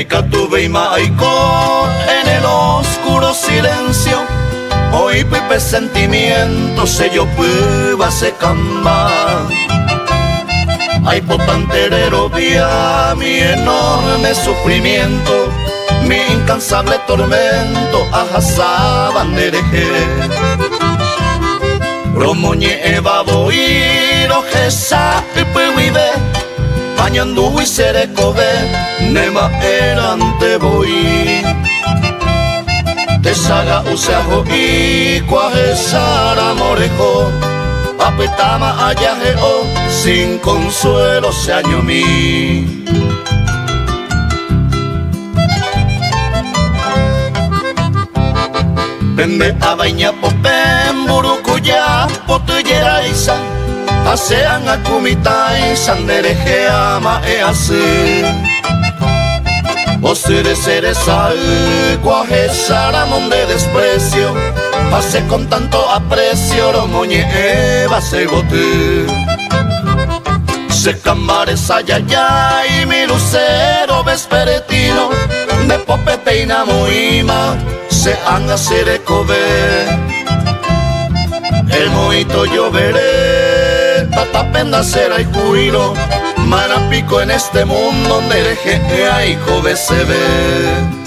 tuve y maico en el oscuro silencio. Hoy pipe sentimiento se yo pueba se camba. Ay potenterero vía mi enorme sufrimiento, mi incansable tormento ajasaban dereje. Romoñe eva boiro jesa pipe vive, pañando y serecobe, nema erante voy. Te saga usajo y cuajesara morejo, apetama ayajeo, sin consuelo se año mí. Pembe abaña popem burukuya potuyera isa, asean akumitai sandereje ama ease. O sere sal cuajesara de desprecio, pasé con tanto aprecio romoñe eva se bote. Se cambare sayaya y mi lucero vesperetino, de pope peina muima se han hacer cobe. El moito yo veré, tatapenda será y juiro, manapico en este mundo donde deje ahí cobe se ve.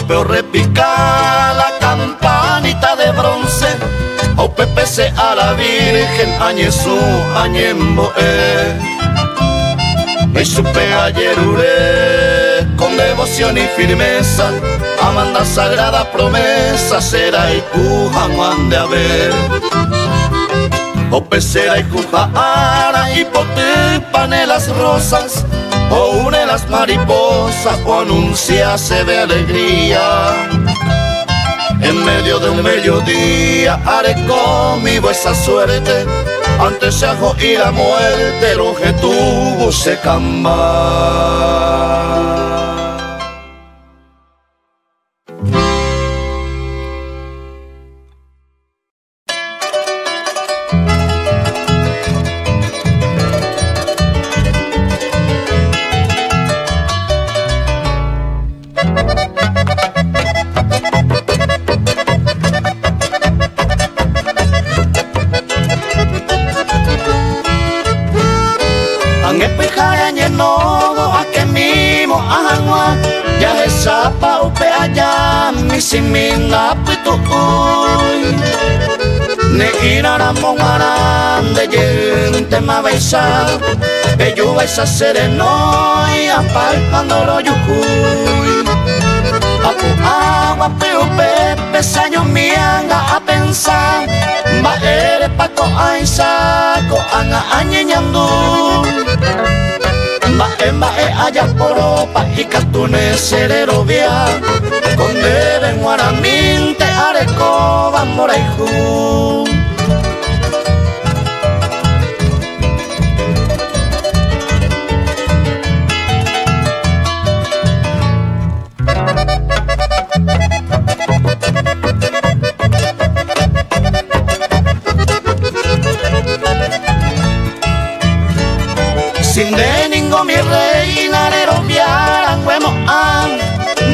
Pero repica la campanita de bronce, o pepese a la Virgen añezú añemboe. Me supe ayer uré con devoción y firmeza, amanda sagrada promesa será y cujan de haber. O pesera y cujara y potipane las rosas, o une las mariposas, o anuncia se ve alegría. En medio de un mediodía haré conmigo esa suerte, antes se ajo y la muerte, lo que tuvo se camba. Sapa upe ayam misimina pitu uy, ne irara mongaran de gente ma beisa, bello beisa sereno y apalpando lo yucuy. Apu agua piupe pesaño mianga a pensar, ma ere paco aisa ko anga añeñandu. Mbae allá por opa y catune serero via, con deben guaraminte arecoba moreju. Sin de ningo mi reina rero viaran huemo an,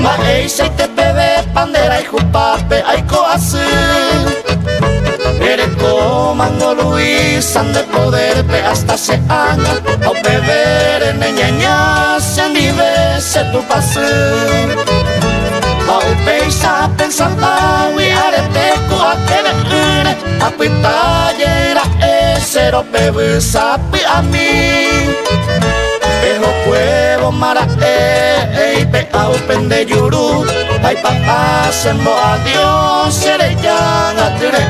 ma eisa y te bebe pandera y jupape ay coase. Ere comando Luis han de poder pe hasta se anga, au beber en ñaña se andive se tu pase. Au peisa pensando y arete coa que de apitallera esero bebe sapi a mí. Pejo cuevo mara y pe au pende yuru, ay papá sembo adiós seré ya nature.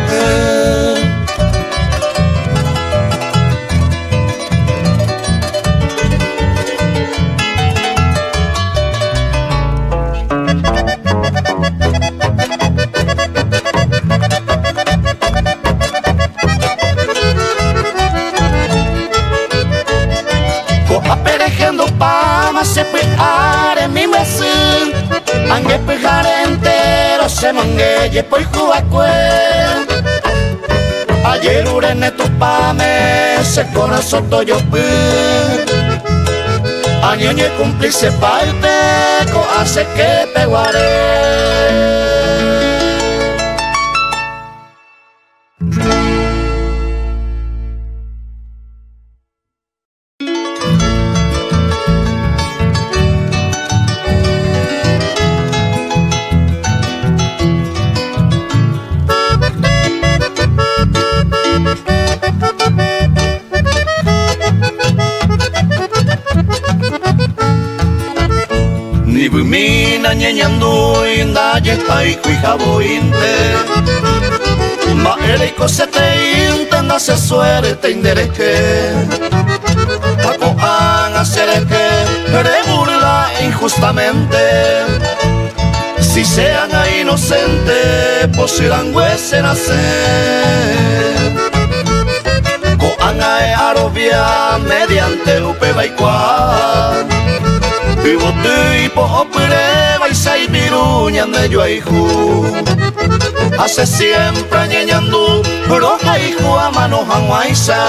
se mangue por Cuacue. Ayer urene tu pame se corazón toyo pu. Añoñe cumplice parte co hace que peguare. Mina ñeñandu inda yetai cuijabo inte. Ma ereiko se te intenda se suerte indereque. Paco an hacer que reburla injustamente. Si sean a inocente, posirán huese nacer. Co an a arobia mediante upe baikua. Y bote y po prueba y sai piruña de yo hijo. Hace siempre ñeñandu, roja hijo a mano hanguaisa.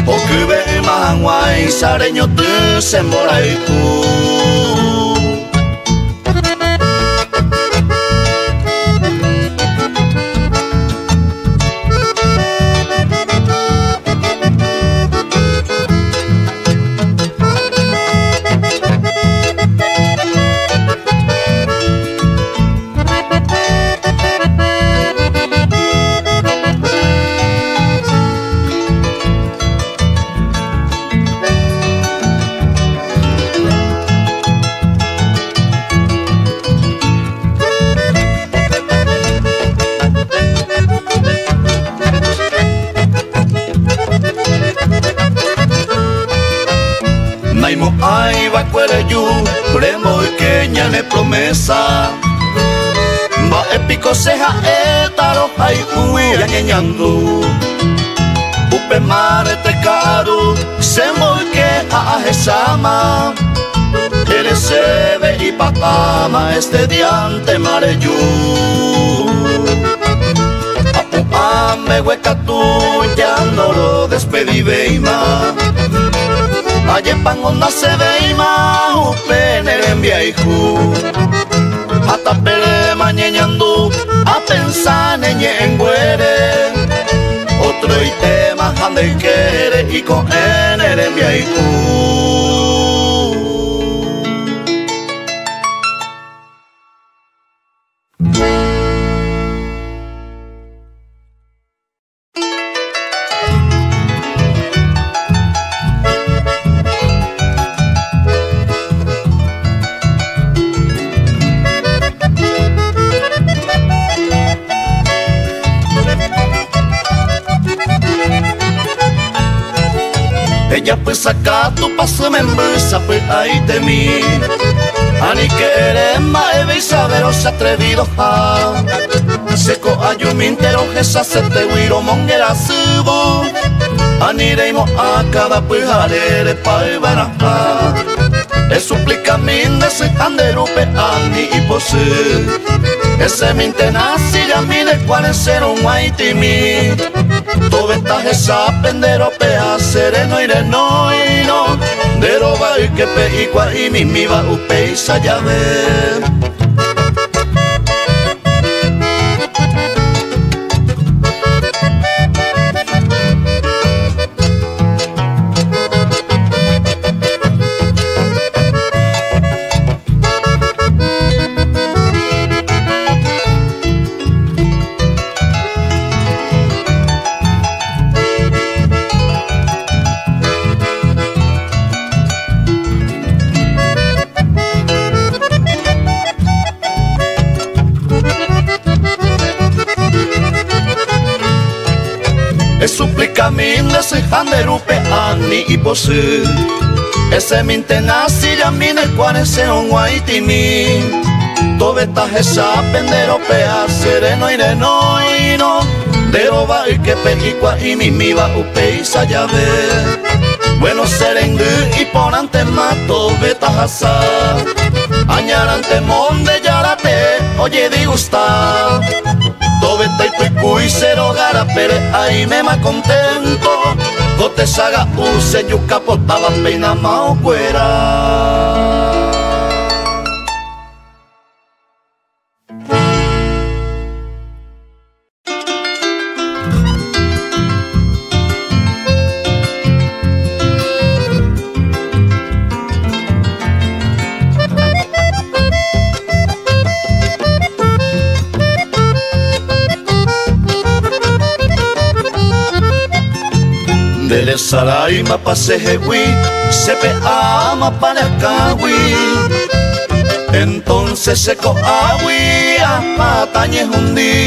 Porque ve más hanguaisa, reño te se mora hijo. Naimo ay va cuere yu, premo y queña ne promesa. Va épico seja etaro ay huya ñeñandu. Upe mare te caro, se molque a ajesama. Eres sebe y papama este diante mare yu. Apu ame hueca tu ya no lo despedí veima. Ayer pan onda se ve y más upener en viejo. Hasta pele mañeñandu a pensar neñe en güere. Otro y tema ande quiere y con en viejo. Ella pues saca tu paso me embesa pues ahí te mi. Ani que eres maeve y saberos atrevido ja. Seco ayumintero jesa se te huiro monguera subo. Ani reimo a cada pues arere pa ibana ja. Es suplica min de se anderupe ani y pose. Ese minte nazi ya mi de cuáles ser un guaitimi. Todo esta esa pendero pea sereno y no y no. De roba y que pe y cua y mi va upe y sayave. Es suplica min de se handerupe ani y pose. Ese minte nazi ya mine cuane se un guaitimi. Todo esta esa pendero pea sereno y no. De roba y que pequicua y mi va upe y sayave. Bueno serengu y ponante mato betajasa. Añarante monde yarate oye disgustar. Tobeta y tuicuicero garapere, ahí me más contento. Cote saga use yuca potaba peina mao cuera. Dele Saraima pa Sejehui, sepe ama pa Nakawi. Entonces seco agui a tañe hundi.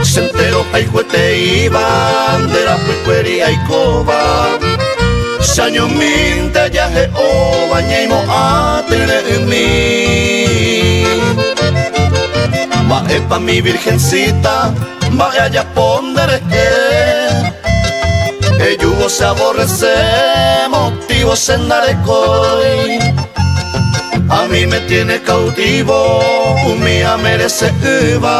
Se enteró hay juete y bandera picuería y coba. Saño minte ya je o bañeimo a tener en mí. Va pa mi virgencita, vaya ya ponder Yugo se aborrece, motivos en Darecoy. A mí me tiene cautivo, mía merece Eva.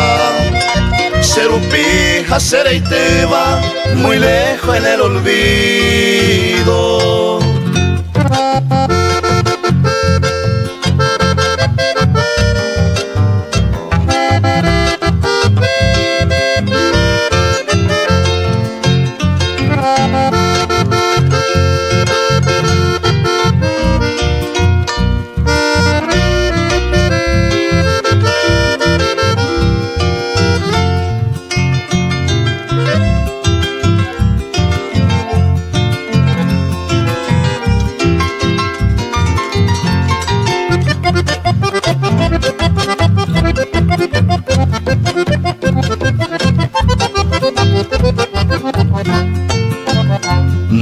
Ser un pija, ser y teba, muy lejos en el olvido.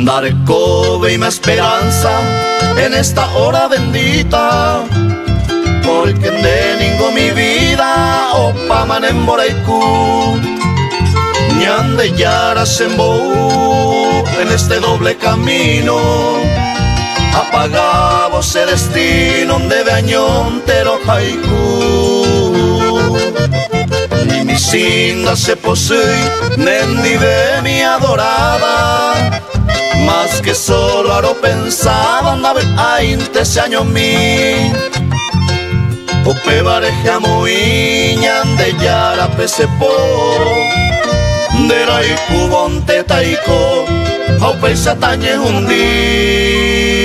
Dareco y mi esperanza en esta hora bendita, porque de ningo mi vida o paman en Boraiku, ñande yara sembou en este doble camino, apagado ese destino de añón tero haiku. Ni mi sinda se posee, nendi de mi adorada, más que solo aro pensaba andar a 20 años mi. Ope bareja muy ñande yara pesepo, de raiku bonte taiko, aupe satañe hundi.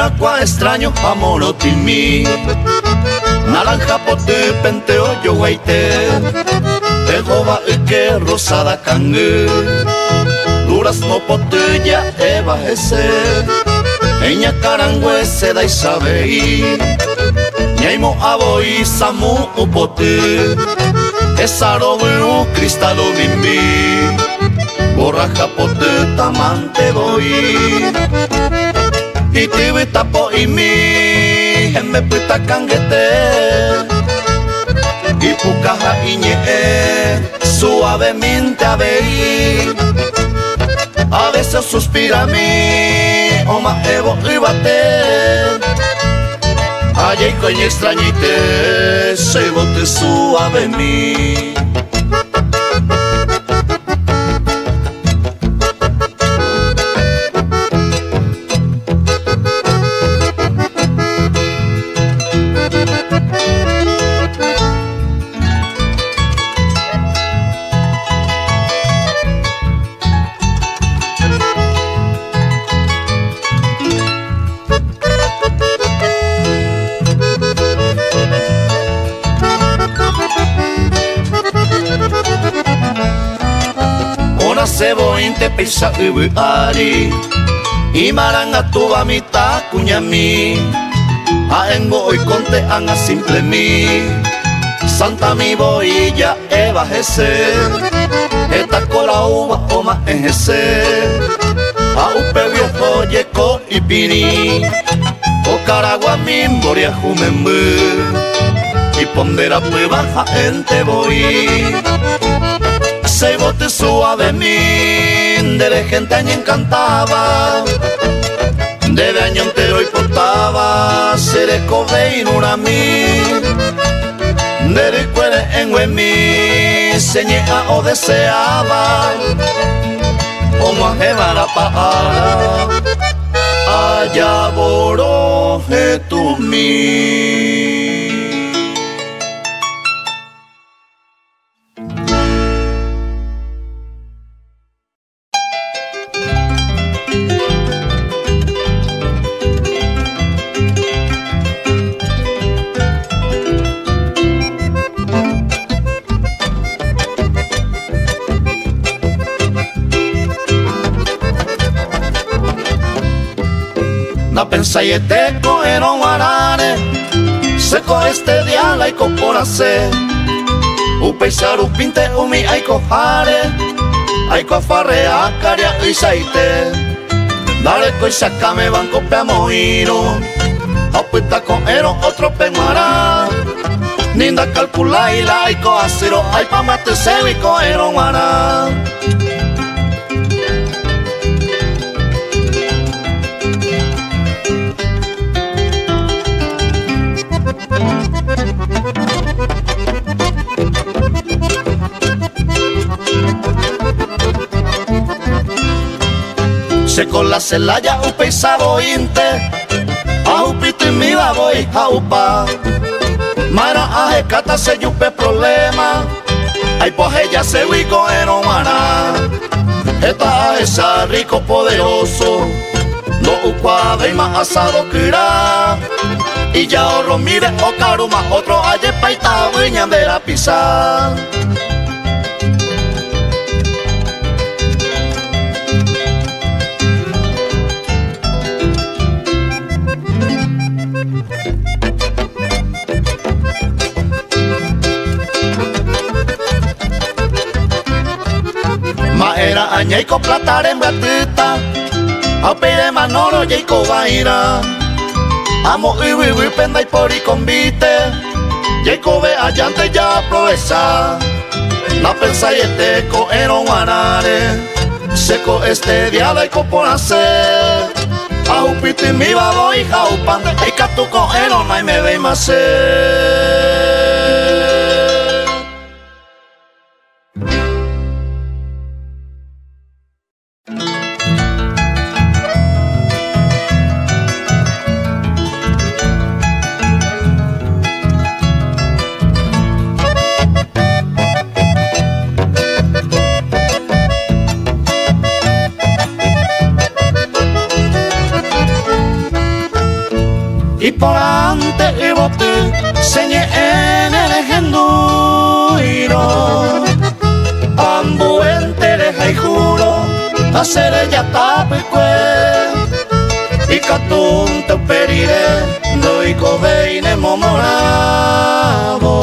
Aqua extraño amor timí, naranja pote penteo yo guaite, tejoba que rosada cangue, durazno pote ya eva ese, eña carangüe se da y sabe y, ñaimo aboy samu upote, esaro blue cristalo bimbi, borraja pote tamante voy. Y te tapo y mi me puta canguete y pucaja iñe suavemente a ver. A veces suspira a mí o más evo y bate. Ay, coño extrañite se bote suave mí. Sebo inte pisa ubu ari Imaranga tuba mita kunyami Aengo oi konte anga simple mi Santa mi boilla evajese, esta cola uva o más ejese, a upe viejo yeco y pini, o caragua mi moria jumembe, y pondera pues baja ente voy, se bote suave min, de gente año encantaba, de año entero y portaba, seré covein una mi. Dere cuere en Huemi, señea o deseaba, o más la para, allá boroje tu mi. Pensa y te cogeron guarane, seco este día la incorporase, upeisaru pinte umi ay cojare, ay cofarrea caria y saite, dale coisa me banco pe moino, apuesta cogeron otro pemará, ninda calcula y la ay coacero, ay pa mate se y cogeron guará. Se con la celaya upeisado inte, a upito y mi voy a upa. Mara aje cata se yupe problema, ay pues ella se uico en humana. Esta esa rico poderoso, no ucuade y más asado kira. Y ya oro mire o caruma otro aye paita viñan de la pizza. Era aña y coplatar en batita, a pide manoro y cobaira, amo y vivi penda y por y convite, y cobe allante ya aprovecha, la pensa y este coero guanare, seco este diala y coponace, a upito y mi babo y jaupande, y catu coero no hay me ve más y por ante y bote señé en el engenduiro, ambu entereja y juro, hacer ella tape y catún te periré, no y cobeine momorado,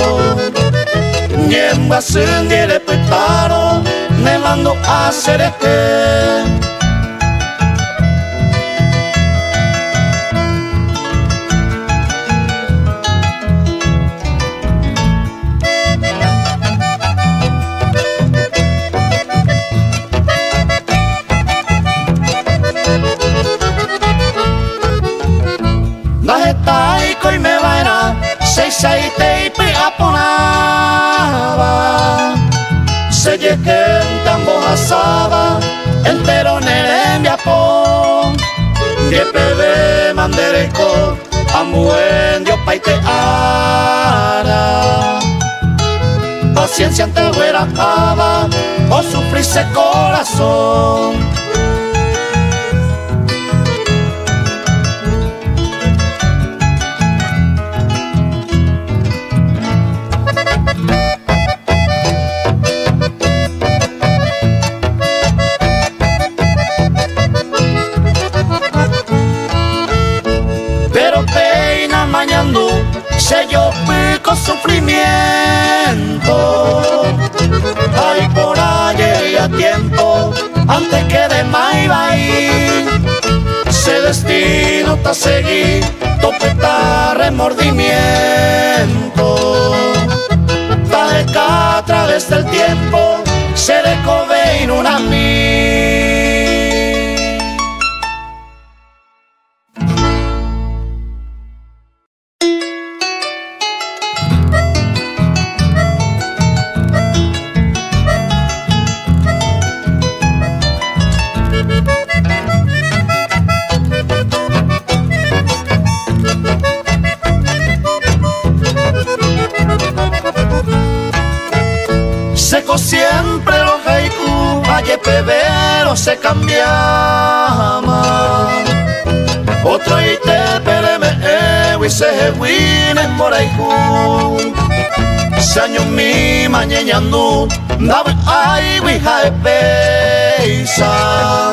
niemba sin dire petaro, me mando a hacer este. Taico y me vaina, seis y aponaba, se llegué en tambo asaba, entero nerembia pon, diepebe mandereco, amuen dio paiteara, paciencia ante huera java, o sufrirse corazón. Se yo pico sufrimiento, antes que de Maibay. Se destino ta seguir, topeta remordimiento. Ta a través del tiempo, se recove en una mí. Seco siempre los haiku, aye pero se cambiaba. Otro ite pereme y se winen por aiku. Se año mi mañeñandu, dame ay wiha peisa.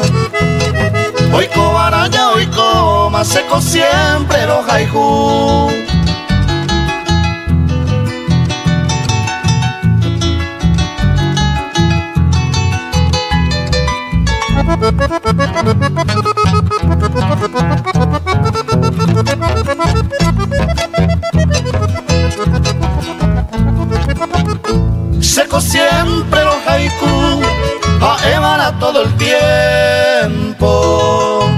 Hoy cobaraya, hoy coma, seco siempre los haiku. Seco siempre los haiku, a emana todo el tiempo.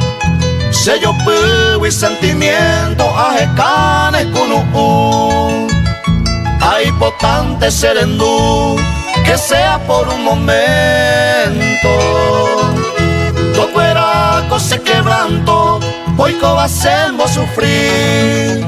Sello pu y sentimiento, a jecane kunu. Hay potente serendú, que sea por un momento. Tu cueraco se quebranto, hoy co hacemos sufrir.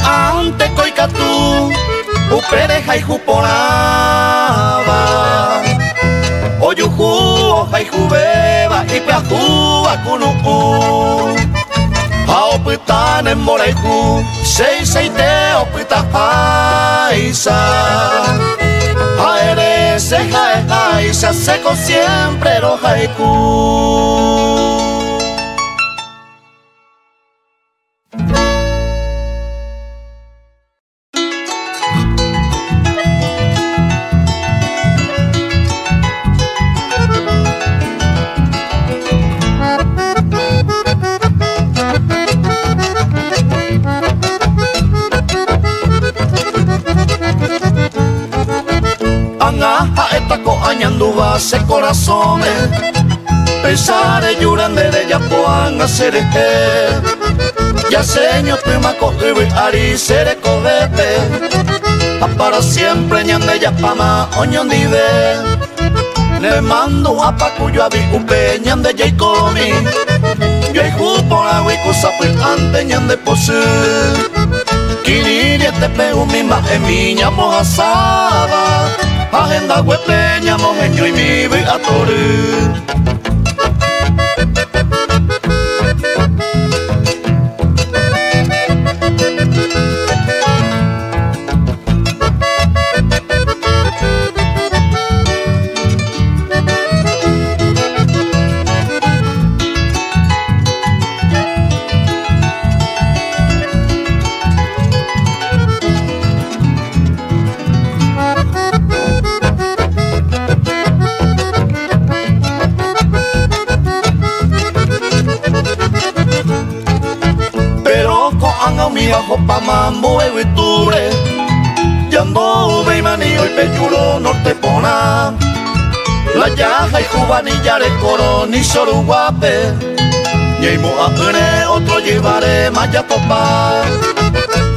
Ante coicatú, upere haiku poraba. Oyuhu, haiku beba, ipeahu, akunu. Aopitan en moraiku, seite opita paisa. Aerese jaejaisa, seco siempre los haiku. Añando base corazones, pensare llorande de ya puan hacer ya seño prima cogibe ari sere covete para siempre ñande ya pama oñondive le mando a pacuyo a bicupe ñande ya comi yo hay jupo la huicusa pues ante ñande pose Kiriria te pego mi en mi ñamo asada agenda huepe ñamo genio y mi beatore. Jopa mambo e huiture Yando beimani hoy peyuro norte pona La yaja y jubanilla de coro ni soruguape Yeimo a une otro llevaré maya topa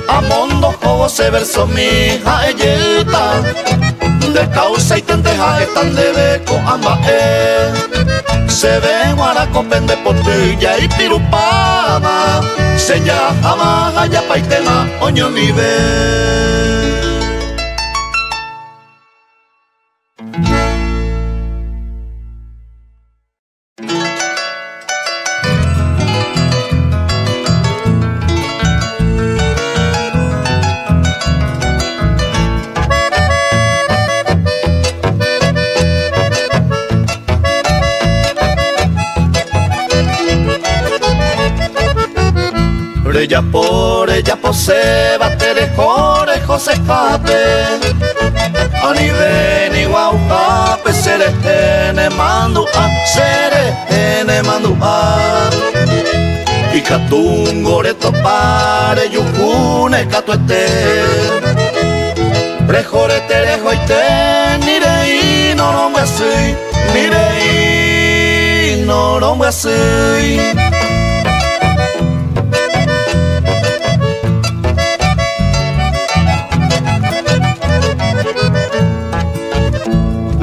Amondo jobo se verso mi jaeyeta de causa y tenteja están de beco ambas se ve guaraco pende potilla y pirupama se ya jamás allá paitema oño vive. Ella por se batere jore José Jape Ani veni guaujape serejene mandu a y catungore topare yujune catuete prejore terejo ite nirei no me así nirei no me así.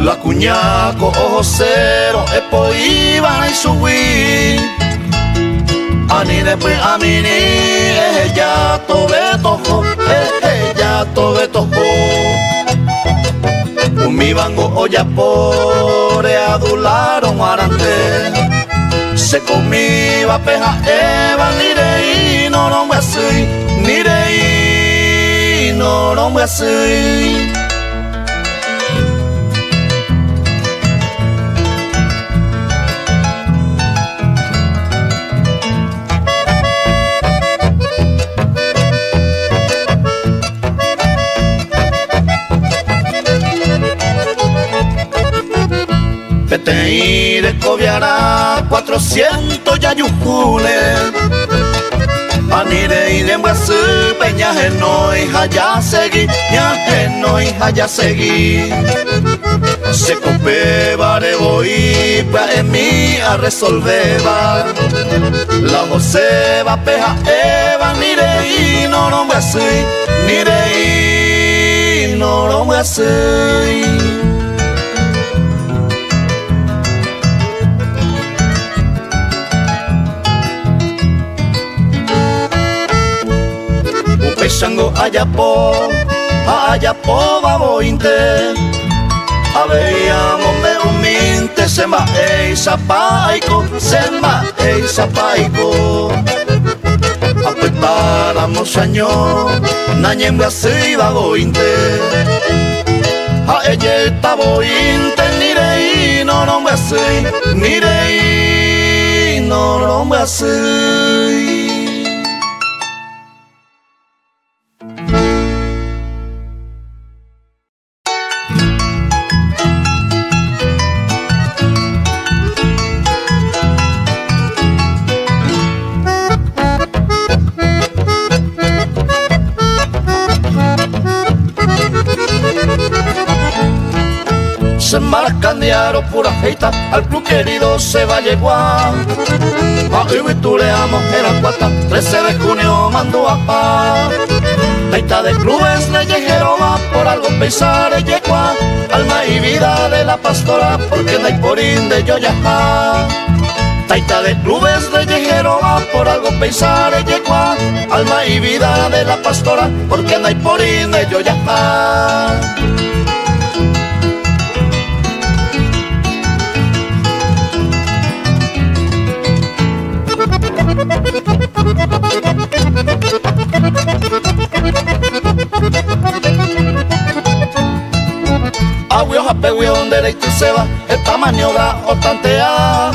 La cuñaco ojo cero epo iban y subí ani después a mini ella tobe tojo un mi bango olla pore adularon arante se comiba peja eva nirei no me así nirei no me así. Petei de cobiara 400 yayujunes Anire y de muestre peñaje no hija ya seguí ñaje no hija ya seguí se copé bare voy pa en mí a resolver la José va peja eva nire y no me así nire y no me así. Shango ayapo babointe Aveíamos me uminte Semba zapaico Apretáramos año Nañembe así babointe A ella está bointe Nirei no me así Nirei no me así. Se marcan diario pura feita, al club querido se va a llegar. A Ibitureamos era cuata, 13 de junio mandó a paz. Feita de clubes le Jeroba, por algo pensar en yegua. Alma y vida de la pastora, porque no hay por de Yoyajá. Taita de clubes de Jeroba, por algo pensar en yegua. Alma y vida de la pastora, porque no hay por de Yoyajá. Aguio japeguión derecho se va, esta maniobra o tantea.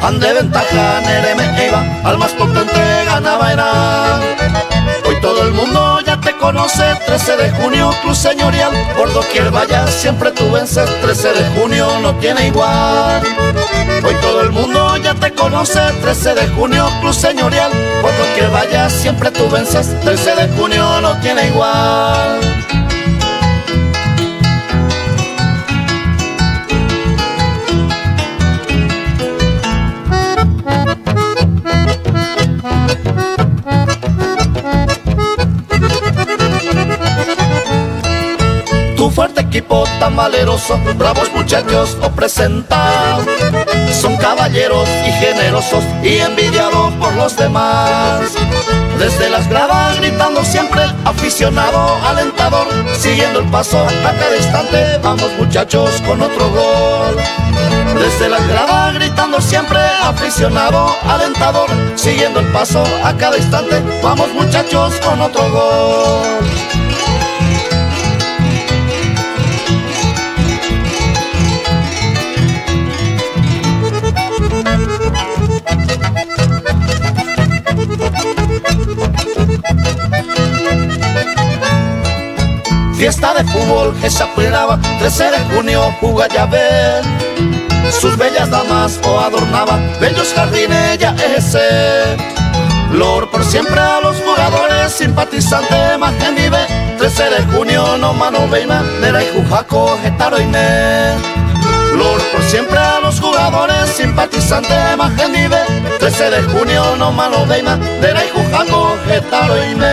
Ande ventaja, nereme iba, al más potente ganaba era. Hoy todo el mundo ya te conoce, 13 de junio, club señorial. Por doquier vaya, siempre tú vences, 13 de junio no tiene igual. Hoy todo el mundo ya te conoce, 13 de junio, club señorial. Por doquier vaya, siempre tú vences, 13 de junio no tiene igual. este equipo tan valeroso, bravos muchachos os presenta. Son caballeros y generosos y envidiados por los demás. Desde las gradas gritando siempre, aficionado, alentador, siguiendo el paso a cada instante, vamos muchachos con otro gol. Desde las gradas gritando siempre, aficionado, alentador, siguiendo el paso a cada instante, vamos muchachos con otro gol. Fiesta de fútbol que se apuraba, 13 de junio jugó Yahvé. Sus bellas damas o adornaba bellos jardines ya ese. Lor por siempre a los jugadores, simpatizante más que vive. 13 de junio no mano veina, nera y jujaco getaroine. Lor por siempre a los jugadores, simpatizante más que vive. 13 de junio no mano veina, nera y jujaco getaroine.